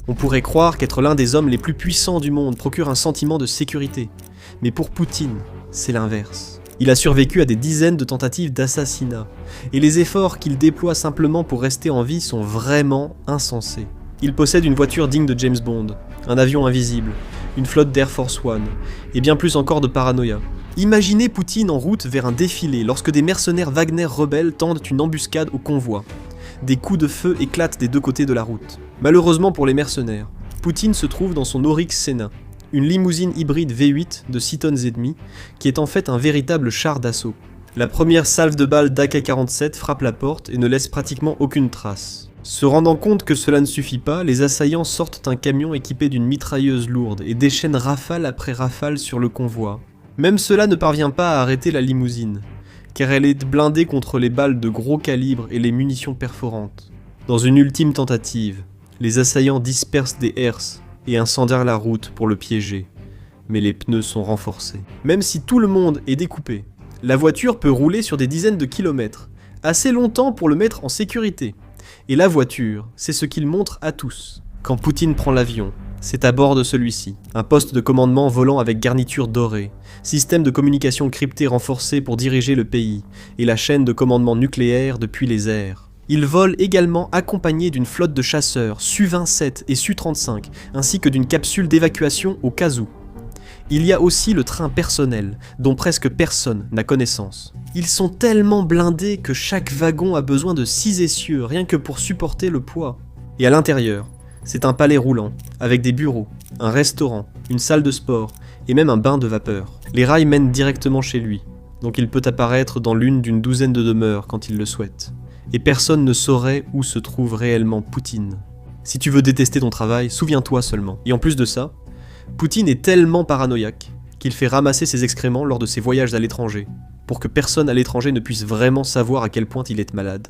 On pourrait croire qu'être l'un des hommes les plus puissants du monde procure un sentiment de sécurité. Mais pour Poutine, c'est l'inverse. Il a survécu à des dizaines de tentatives d'assassinat, et les efforts qu'il déploie simplement pour rester en vie sont vraiment insensés. Il possède une voiture digne de James Bond, un avion invisible, une flotte d'Air Force One, et bien plus encore de paranoïa. Imaginez Poutine en route vers un défilé lorsque des mercenaires Wagner rebelles tendent une embuscade au convoi. Des coups de feu éclatent des deux côtés de la route. Malheureusement pour les mercenaires, Poutine se trouve dans son Oryx Senna, une limousine hybride V8 de 6 tonnes et demie, qui est en fait un véritable char d'assaut. La première salve de balles d'AK-47 frappe la porte et ne laisse pratiquement aucune trace. Se rendant compte que cela ne suffit pas, les assaillants sortent un camion équipé d'une mitrailleuse lourde et déchaînent rafale après rafale sur le convoi. Même cela ne parvient pas à arrêter la limousine, car elle est blindée contre les balles de gros calibre et les munitions perforantes. Dans une ultime tentative, les assaillants dispersent des herses et incendièrent la route pour le piéger, mais les pneus sont renforcés. Même si tout le monde est découpé, la voiture peut rouler sur des dizaines de kilomètres, assez longtemps pour le mettre en sécurité. Et la voiture, c'est ce qu'il montre à tous. Quand Poutine prend l'avion, c'est à bord de celui-ci. Un poste de commandement volant avec garniture dorée, système de communication crypté renforcé pour diriger le pays, et la chaîne de commandement nucléaire depuis les airs. Il vole également accompagné d'une flotte de chasseurs, Su-27 et Su-35, ainsi que d'une capsule d'évacuation au cas où. Il y a aussi le train personnel, dont presque personne n'a connaissance. Ils sont tellement blindés que chaque wagon a besoin de 6 essieux, rien que pour supporter le poids. Et à l'intérieur, c'est un palais roulant, avec des bureaux, un restaurant, une salle de sport, et même un bain de vapeur. Les rails mènent directement chez lui, donc il peut apparaître dans l'une d'une douzaine de demeures quand il le souhaite. Et personne ne saurait où se trouve réellement Poutine. Si tu veux détester ton travail, souviens-toi seulement. Et en plus de ça, Poutine est tellement paranoïaque qu'il fait ramasser ses excréments lors de ses voyages à l'étranger, pour que personne à l'étranger ne puisse vraiment savoir à quel point il est malade.